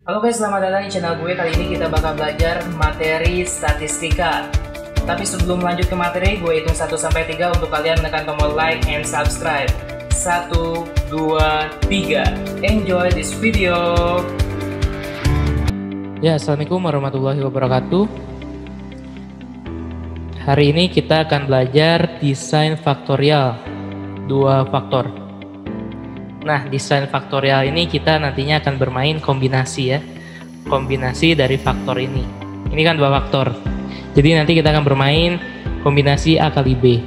Halo guys, selamat datang di channel gue. Kali ini kita bakal belajar materi statistika. Tapi sebelum lanjut ke materi, gue hitung 1-3 untuk kalian menekan tombol like and subscribe. 1, 2, 3. Enjoy this video. Ya, assalamualaikum warahmatullahi wabarakatuh. Hari ini kita akan belajar desain faktorial 2 faktor. Nah, desain faktorial ini kita nantinya akan bermain kombinasi ya. Kombinasi dari faktor ini. Ini kan 2 faktor. Jadi nanti kita akan bermain kombinasi A kali B.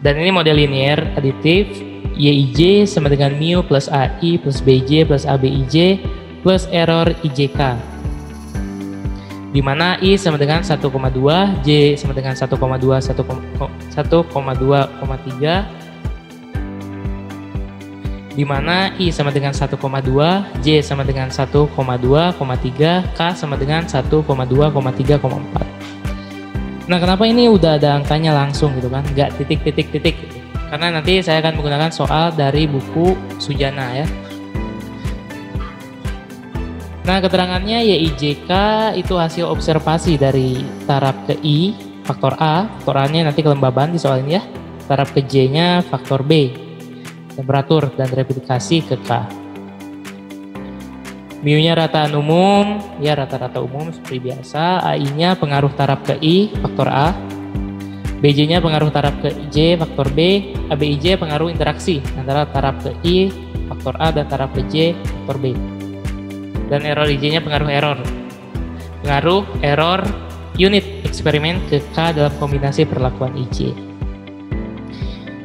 Dan ini model linear aditif. YIJ sama dengan mu plus AI plus BJ plus ABIJ plus error IJK. Di mana I sama dengan 1,2, J sama dengan 1,2, 1,2,3, di mana I sama dengan 1,2, J sama dengan 1,2,3, K sama dengan 1,2,3,4. Nah, kenapa ini udah ada angkanya langsung gitu kan, nggak titik-titik-titik gitu. Karena nanti saya akan menggunakan soal dari buku Sujana ya. Nah, keterangannya YIJK itu hasil observasi dari taraf ke I, faktor A, faktor A-nya nanti kelembaban di soal ini ya. Taraf ke J-nya faktor B, temperatur dan replikasi ke K. Mu-nya rataan umum, ya rata-rata umum seperti biasa. AI-nya pengaruh taraf ke I, faktor A. BJ-nya pengaruh taraf ke J, faktor B. ABIJ pengaruh interaksi antara taraf ke I, faktor A dan taraf ke J, faktor B. Dan error IJ-nya pengaruh error. Pengaruh error unit eksperimen ke K dalam kombinasi perlakuan IJ.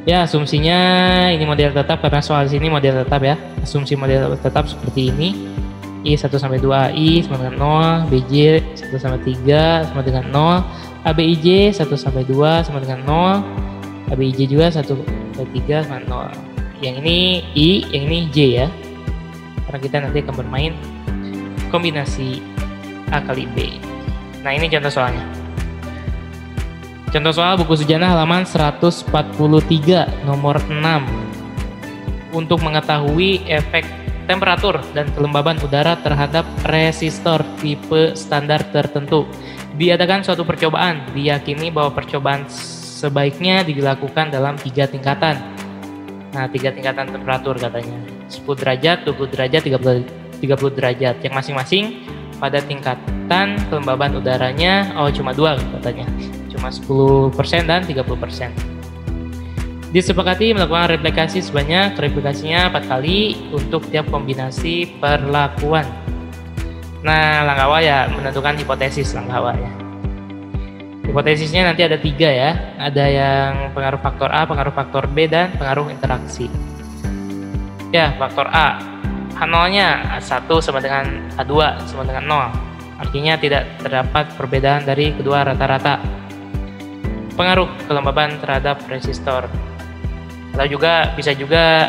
Ya, asumsinya ini model tetap karena soal sini model tetap ya. Asumsi model tetap seperti ini. I 1-2 AI sama dengan 0, BJ 1-3 sama dengan 0, ABIJ 1-2 sama dengan 0, ABIJ juga 1-3 sama 0. Yang ini I, yang ini J ya. Karena kita nanti akan bermain kombinasi A kali B. Nah, ini contoh soalnya. Contoh soal buku Sujana halaman 143 nomor 6. Untuk mengetahui efek temperatur dan kelembaban udara terhadap resistor tipe standar tertentu, diadakan suatu percobaan. Diyakini bahwa percobaan sebaiknya dilakukan dalam 3 tingkatan. Nah, 3 tingkatan temperatur katanya. 10 derajat, 20 derajat, 30 derajat. Yang masing-masing pada tingkatan kelembaban udaranya cuma 2 katanya. Cuma 10% dan 30%. Disepakati melakukan replikasi sebanyak, replikasinya 4 kali untuk tiap kombinasi perlakuan. Nah, langkah awal ya menentukan hipotesis langkah awal ya. Hipotesisnya nanti ada 3 ya. Ada yang pengaruh faktor A, pengaruh faktor B, dan pengaruh interaksi. Ya, faktor A. H0-nya A1 sama dengan A2 sama dengan 0. Artinya tidak terdapat perbedaan dari kedua rata-rata. Pengaruh kelembaban terhadap resistor. Atau juga bisa juga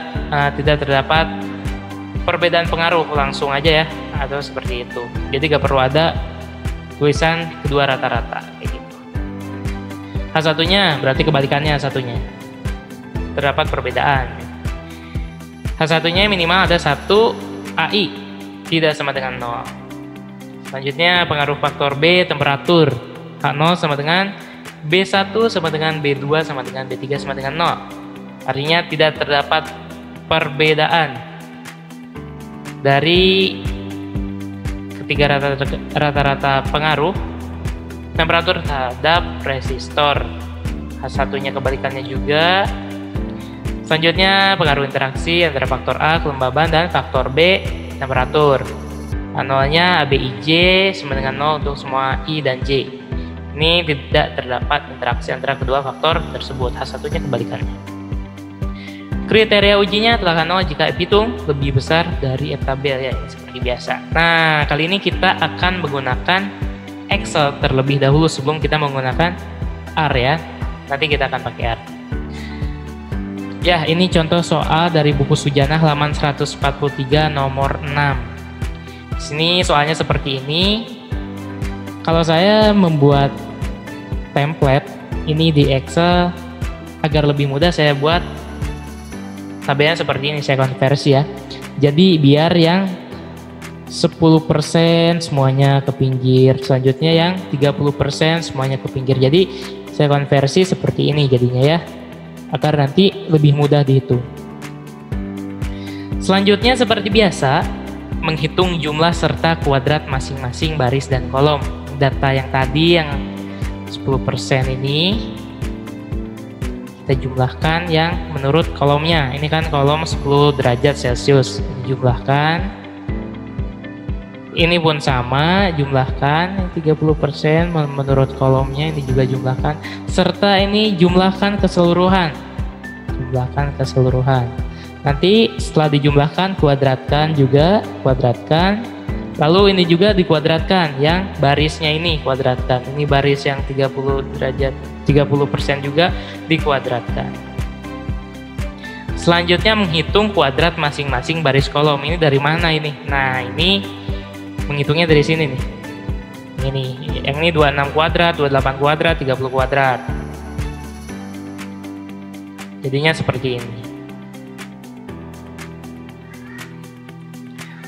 tidak terdapat perbedaan pengaruh, langsung aja ya, atau seperti itu. Jadi gak perlu ada tulisan kedua rata-rata kayak gitu. H1-nya berarti kebalikannya H1-nya. Terdapat perbedaan. H1-nya minimal ada 1 AI, tidak sama dengan 0. Selanjutnya pengaruh faktor B, temperatur. H0 sama dengan B1 sama dengan B2 sama dengan B3 sama dengan 0. Artinya tidak terdapat perbedaan dari ketiga rata-rata pengaruh temperatur terhadap resistor. H1-nya kebalikannya juga. Selanjutnya pengaruh interaksi antara faktor A, kelembaban, dan faktor B, temperatur. H0-nya ABIJ sama dengan 0 untuk semua I dan J. Ini tidak terdapat interaksi antara kedua faktor tersebut. H1-nya kebalikannya. Kriteria ujinya telah H0 jika F hitung lebih besar dari F tabel ya, seperti biasa. Nah, kali ini kita akan menggunakan Excel terlebih dahulu sebelum kita menggunakan R ya. Nanti kita akan pakai R. Ya, ini contoh soal dari buku Sujana halaman 143 nomor 6. Di sini soalnya seperti ini. Kalau saya membuat template ini di Excel agar lebih mudah, saya buat tabelnya seperti ini, saya konversi ya. Jadi biar yang 10% semuanya ke pinggir. Selanjutnya yang 30% semuanya ke pinggir. Jadi saya konversi seperti ini jadinya ya, agar nanti lebih mudah dihitung. Selanjutnya seperti biasa, menghitung jumlah serta kuadrat masing-masing baris dan kolom. Data yang tadi yang 10% ini kita jumlahkan yang menurut kolomnya. Ini kan kolom 10 derajat Celcius. Jumlahkan. Ini pun sama, jumlahkan 30% menurut kolomnya, ini juga jumlahkan. Serta ini jumlahkan keseluruhan. Jumlahkan keseluruhan. Nanti setelah dijumlahkan, kuadratkan juga, kuadratkan. Lalu ini juga dikuadratkan, yang barisnya ini kuadratkan. Ini baris yang 30 derajat, 30% juga dikuadratkan. Selanjutnya menghitung kuadrat masing-masing baris kolom. Ini dari mana ini? Nah, ini menghitungnya dari sini nih. Ini, yang ini 26 kuadrat, 28 kuadrat, 30 kuadrat. Jadinya seperti ini.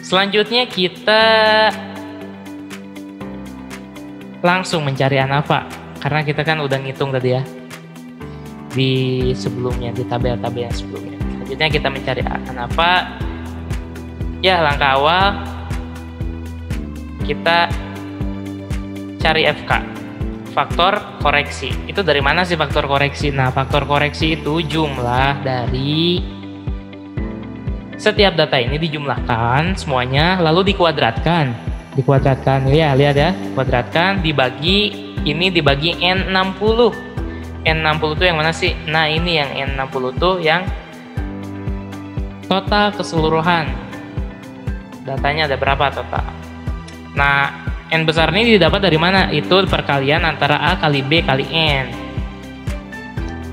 Selanjutnya kita langsung mencari ANAFA, karena kita kan udah ngitung tadi ya di sebelumnya, di tabel-tabel yang sebelumnya. Selanjutnya kita mencari ANAFA. Ya, langkah awal kita cari FK, faktor koreksi. Itu dari mana sih faktor koreksi? Nah, faktor koreksi itu jumlah dari setiap data ini dijumlahkan semuanya, lalu dikuadratkan. Dikuadratkan ya, lihat ya, kuadratkan dibagi, ini dibagi N60. N60 itu yang mana sih? Nah, ini yang N60 tuh yang total keseluruhan. Datanya ada berapa total? Nah, N besar ini didapat dari mana? Itu perkalian antara A kali B kali N.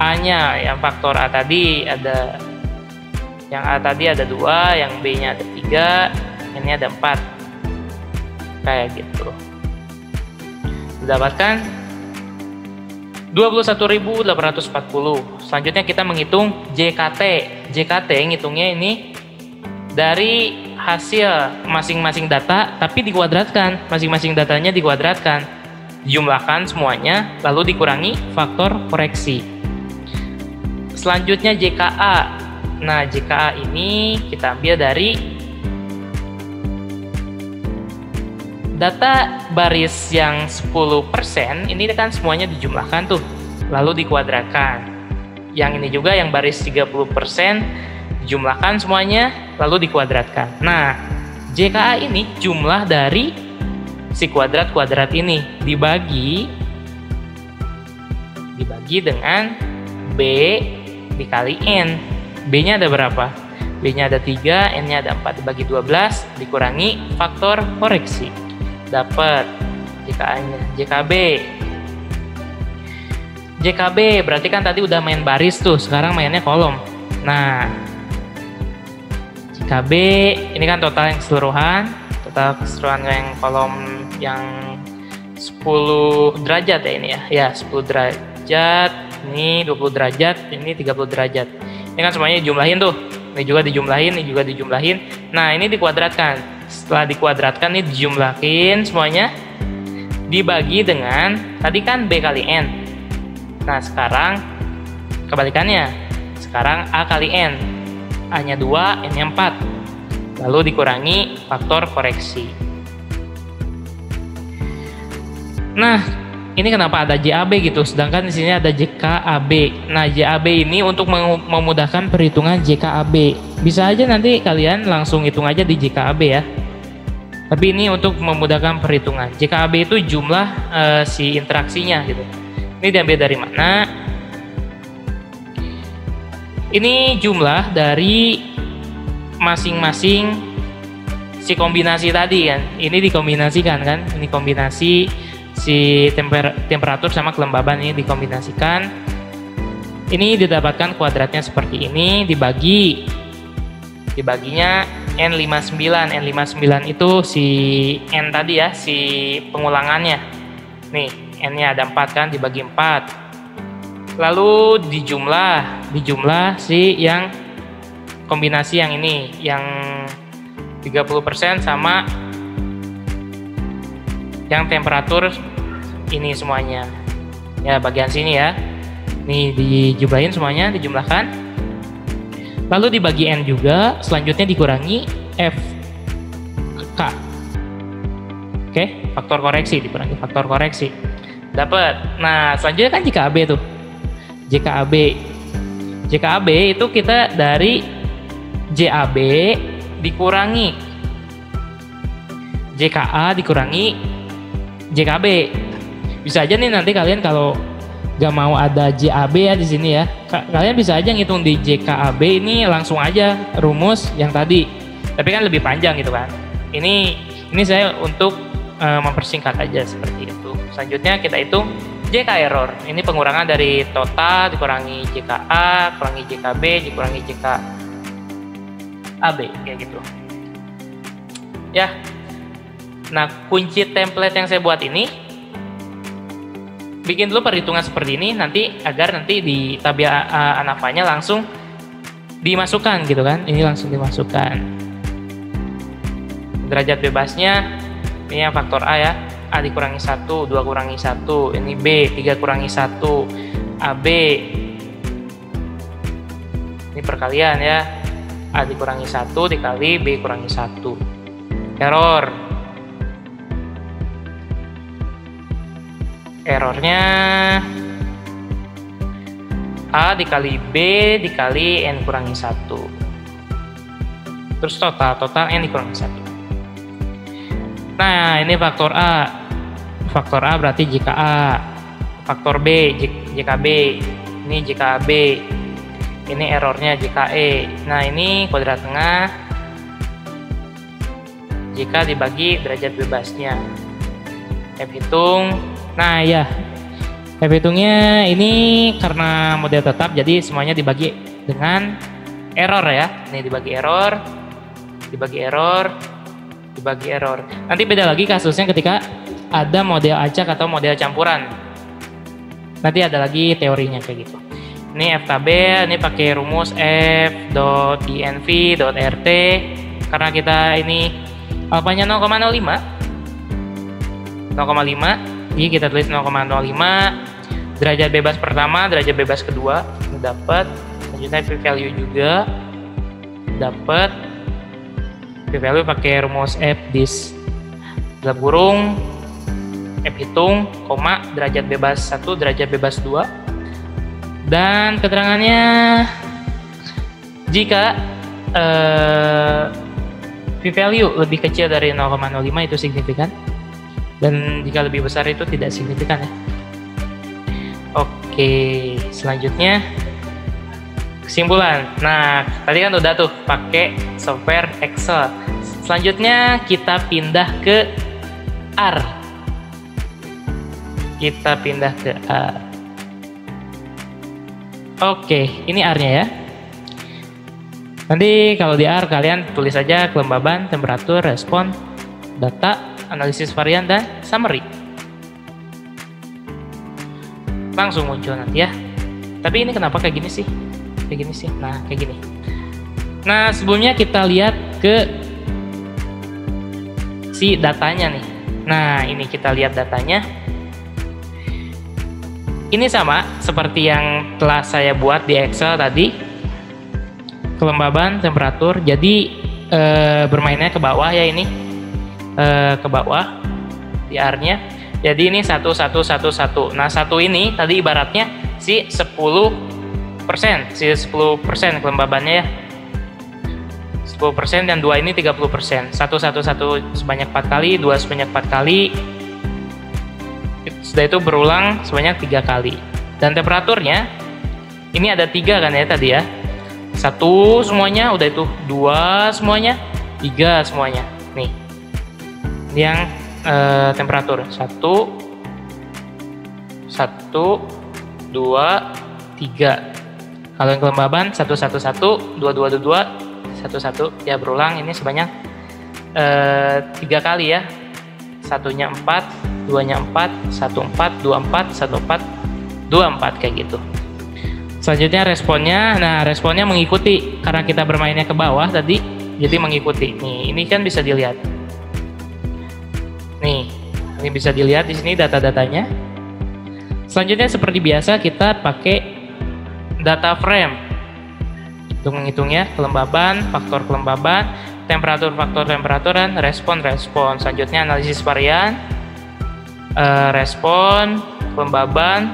A-nya, yang faktor A tadi ada, yang A tadi ada 2, yang B-nya ada 3, N-nya ada 4. Kayak gitu. Didapatkan 21.840. Selanjutnya kita menghitung JKT. JKT ngitungnya ini dari hasil masing-masing data, tapi dikuadratkan. Masing-masing datanya dikuadratkan, dijumlahkan semuanya, lalu dikurangi faktor koreksi. Selanjutnya JKA. Nah, JKA ini kita ambil dari data baris yang 10%, ini kan semuanya dijumlahkan tuh, lalu dikuadratkan. Yang ini juga yang baris 30%, dijumlahkan semuanya, lalu dikuadratkan. Nah, JKA ini jumlah dari si kuadrat-kuadrat ini dibagi dengan B dikali N. B-nya ada berapa? B-nya ada 3, N-nya ada 4, dibagi 12, dikurangi faktor koreksi. Dapat JKA-nya, JKB. JKB berarti kan tadi udah main baris tuh, sekarang mainnya kolom. Nah, JKB ini kan total yang keseluruhan, total keseluruhan yang kolom yang 10 derajat ya ini ya. Ya, 10 derajat, ini 20 derajat, ini 30 derajat. Ini kan semuanya dijumlahin tuh. Ini juga dijumlahin, ini juga dijumlahin. Nah, ini dikuadratkan. Setelah dikuadratkan, ini dijumlahin semuanya, dibagi dengan tadi kan B kali N. Nah, sekarang kebalikannya. Sekarang A kali N. A-nya 2, N-nya 4. Lalu dikurangi faktor koreksi. Nah, ini kenapa ada JAB gitu, sedangkan di sini ada JKAB. Nah, JAB ini untuk memudahkan perhitungan JKAB. Bisa aja nanti kalian langsung hitung aja di JKAB ya. Tapi ini untuk memudahkan perhitungan. JKAB itu jumlah si interaksinya gitu. Ini diambil dari mana? Ini jumlah dari masing-masing si kombinasi tadi kan. Ini dikombinasikan kan. Ini kombinasi si temperatur sama kelembaban, ini dikombinasikan. Ini didapatkan kuadratnya seperti ini, dibaginya N59. N59 itu si N tadi ya, si pengulangannya. Nih, N-nya ada 4 kan, dibagi 4. Lalu dijumlah si yang kombinasi yang ini, yang 30% sama yang temperatur ini semuanya. Ya, bagian sini ya. Nih dijumlahin semuanya, dijumlahkan. Lalu dibagi N juga, selanjutnya dikurangi F K. Oke, faktor koreksi, dikurangi faktor koreksi. Dapat. Nah, selanjutnya kan JKAB tuh. JKAB. JKAB itu kita dari JAB dikurangi JKA dikurangi JKB. Bisa aja nih nanti kalian kalau gak mau ada JAB ya di sini ya, kalian bisa aja ngitung di JKAB ini langsung aja rumus yang tadi. Tapi kan lebih panjang gitu kan. Ini saya untuk mempersingkat aja seperti itu. Selanjutnya kita hitung JK error. Ini pengurangan dari total dikurangi JKA, kurangi JKB, dikurangi JKAB kayak gitu. Ya. Nah, kunci template yang saya buat ini bikin dulu perhitungan seperti ini nanti agar nanti di tabel ANAFA-nya langsung dimasukkan gitu kan. Ini langsung dimasukkan. Derajat bebasnya ini yang faktor A ya. A dikurangi 1, 2 kurangi 1, ini B, 3 kurangi 1, AB, ini perkalian ya, A dikurangi 1 dikali B kurangi 1, errornya A dikali B dikali N kurangi 1, terus total N dikurangi 1. Nah, ini faktor A. Faktor A berarti JKA. Faktor B JKB. Ini JKB. Ini errornya JKE. Nah, ini kuadrat tengah. JK dibagi derajat bebasnya. F hitung. Nah, ya. F hitungnya ini karena model tetap jadi semuanya dibagi dengan error ya. Ini dibagi error. Nanti beda lagi kasusnya ketika ada model acak atau model campuran. Nanti ada lagi teorinya kayak gitu. Ini F tabel, ini pakai rumus F.INV.RT karena kita ini alfanya 0,05. Jadi kita tulis 0,05. Derajat bebas pertama, derajat bebas kedua dapat. Selanjutnya p-value juga dapat. P-value pakai rumus F dis dalam kurung F hitung, koma, derajat bebas 1, derajat bebas 2. Dan keterangannya jika p-value lebih kecil dari 0,05 itu signifikan. Dan jika lebih besar itu tidak signifikan ya. Oke, selanjutnya kesimpulan. Nah, tadi kan udah tuh pakai software Excel. Selanjutnya kita pindah ke R. Oke, ini R-nya ya. Nanti kalau di R kalian tulis aja kelembaban, temperatur, respon, data, analisis varian, dan summary. Langsung muncul nanti ya. Tapi ini kenapa kayak gini sih? Nah, kayak gini. Nah, sebelumnya kita lihat ke si datanya nih. Nah, ini kita lihat datanya. Ini sama seperti yang telah saya buat di Excel tadi. Kelembaban, temperatur. Jadi bermainnya ke bawah ya ini. Ke bawah di R-nya. Jadi ini 1, 1, 1, 1. Nah, 1 ini tadi ibaratnya si 10%. Si 10% kelembabannya ya. 10% dan 2 ini 30%. 1, 1, 1 sebanyak 4 kali, 2 sebanyak 4 kali. Sudah itu berulang sebanyak 3 kali. Dan temperaturnya ini ada 3 kan ya tadi ya. 1 semuanya, udah itu 2 semuanya, 3 semuanya. Nih. Ini yang temperatur 1 1 2 3. Kalau yang kelembaban 1 1 1 2 2 2 1 1 ya berulang ini sebanyak 3 kali ya. Satunya 4, 2-nya 4, 1 4, 2 4, 1 4, 2 4 kayak gitu. Selanjutnya responnya. Nah, responnya mengikuti karena kita bermainnya ke bawah tadi, jadi mengikuti. Nih, ini kan bisa dilihat. Nih, Ini bisa dilihat di sini data-datanya. Selanjutnya seperti biasa kita pakai data frame untuk menghitungnya, kelembaban, faktor kelembaban, temperatur, faktor temperatur, dan respon. Selanjutnya analisis varian, respon, kelembaban,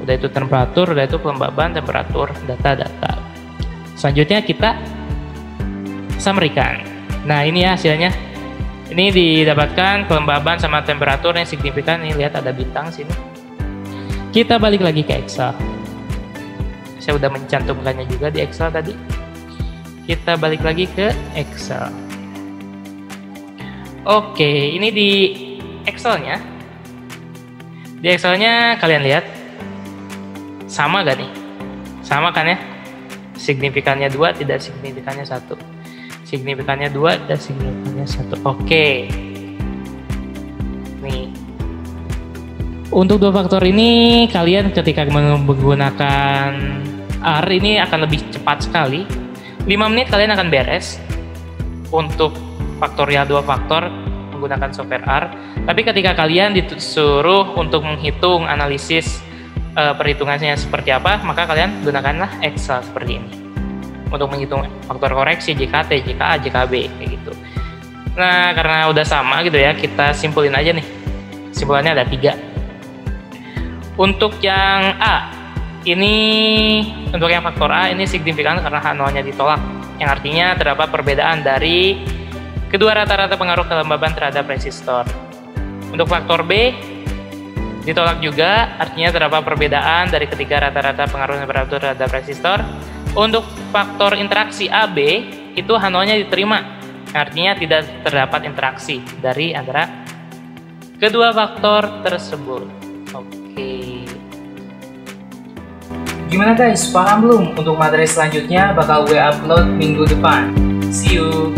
udah itu temperatur, udah itu kelembaban, temperatur, data-data. Selanjutnya kita summary-kan. Nah ini ya hasilnya. Ini didapatkan kelembaban sama temperatur yang signifikan. Ini lihat ada bintang sini. Kita balik lagi ke Excel. Saya udah mencantumkannya juga di Excel tadi. Kita balik lagi ke Excel. Oke, ini di Excelnya. Di Excelnya kalian lihat sama gak nih? Sama kan ya? Signifikannya 2, tidak signifikannya 1. Signifikannya 2, tidak signifikannya 1. Oke. Nih. Untuk dua faktor ini, kalian ketika menggunakan R ini akan lebih cepat sekali. 5 menit kalian akan beres untuk faktorial 2 faktor menggunakan software R. Tapi ketika kalian disuruh untuk menghitung analisis perhitungannya seperti apa, maka kalian gunakanlah Excel seperti ini untuk menghitung faktor koreksi, JKT, JKA, JKB kayak gitu. Nah, karena udah sama gitu ya, kita simpulin aja nih. Simpulannya ada 3. Untuk yang A, ini untuk yang faktor A ini signifikan karena H0-nya ditolak, yang artinya terdapat perbedaan dari kedua rata-rata pengaruh kelembaban terhadap resistor. Untuk faktor B ditolak juga, artinya terdapat perbedaan dari ketiga rata-rata pengaruh temperatur terhadap resistor. Untuk faktor interaksi AB itu H0-nya diterima, artinya tidak terdapat interaksi dari antara kedua faktor tersebut. Oke. Gimana guys, paham belum? Untuk materi selanjutnya bakal gue upload minggu depan. See you!